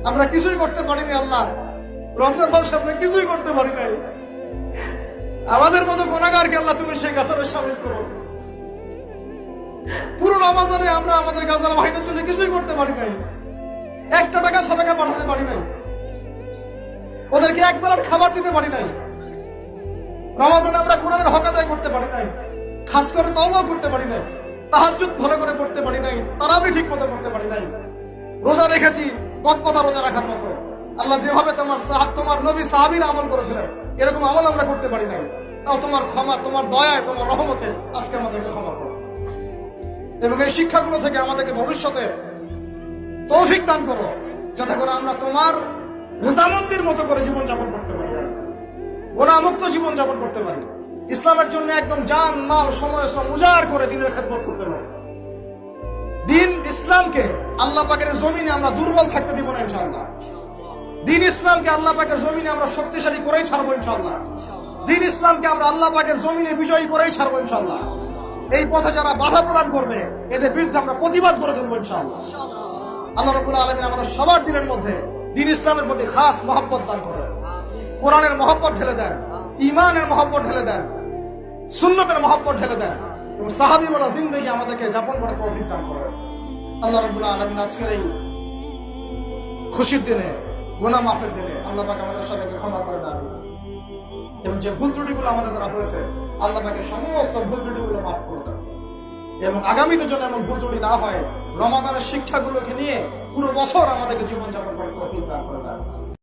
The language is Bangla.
আমরা কিছুই করতে পারিনি আল্লাহ, রমজান মাস আমরা কিছুই করতে পারি নাই। আমাদের মতো গুনাহগারকে আল্লাহ তুমি সেই কাতারে শামিল করো। পুরো রমজানে আমরা আমাদের গাজার ভাইদের জন্য কিছুই করতে পারি নাই, একটা টাকা সাদাকা পাঠাতে পারি নাই, ওদেরকে একবেলার খাবার দিতে পারি নাই। রমাদানে আমরা কোরআনের হক আদায় করতে পারি নাই, খাস করে তওবা করতে পারি নাই, তাহাজ্জুদ ভালো করে পড়তে পারি নাই, তারাবি ঠিক মতো করতে পারি নাই। রোজা রেখেছি কতটা রোজা রাখার মতো, আল্লাহ যেভাবে তোমার নবী সাহাবীরা আমল করেছিলেন এরকম আমল আমরা করতে পারি নাই। তাও তোমার ক্ষমা, তোমার দয়ায়, তোমার রহমতে আজকে আমাদেরকে ক্ষমা করো এবং এই শিক্ষাগুলো থেকে আমাদেরকে ভবিষ্যতে তৌফিক দান করো, যাতে করে আমরা তোমার রেজামন্দির মতো করে জীবনযাপন করতে পারি, গুনাহমুক্ত জীবনযাপন করতে পারি, ইসলামের জন্য একদম জান মাল সময় শ্রম উজাড় করে দিনের খেদমত করতে পারি। দিন ইসলামকে আল্লাহ পাকের জমিনে আমরা দুর্বল থাকতে দিব না ইনশাআল্লাহ। দিন ইসলামকে আল্লাহ পাকের জমিনে আমরা শক্তিশালী করেই ছাড়বো ইনশাআল্লাহ। দিন ইসলামকে আমরা আল্লাহ পাকের জমিনে বিজয়ী করেই ছাড়বো ইনশাআল্লাহ। এই পথে যারা বাধা প্রদান করবে এদের বিরুদ্ধে আমরা প্রতিবাদ করে তুলবো ইনশাআল্লাহ। আল্লাহ রাব্বুল আলামিন আমাদের সবার দিনের মধ্যে দিন ইসলামের প্রতি খাস মহব্বত দান করেন, কোরআনের মহব্বত ঢেলে দেন, ঈমানের মহব্বত ঢেলে দেন, সুন্নতের মহব্বত ঢেলে দেন এবং সাহাবী বলা জিন্দেগি আমাদেরকে যাপন করার তৌফিক দান করেন। আল্লাহ রাব্বুল আলামিন আজকের এই খুশির দিনে, গুনাহ মাফের দিনে আল্লাহ পাক আমাদের সবাইকে ক্ষমা করে দেন এবং যে ভুল ত্রুটিগুলো আমাদের দ্বারা হয়েছে আল্লাহ পাক সমস্ত ভুল ত্রুটিগুলো মাফ করে দেন এবং আগামীতে যেন এমন ভুল ত্রুটি না হয়, রমাদানের শিক্ষাগুলোকে নিয়ে পুরো বছর আমাদেরকে জীবনযাপন করার তৌফিক দান করে দেন।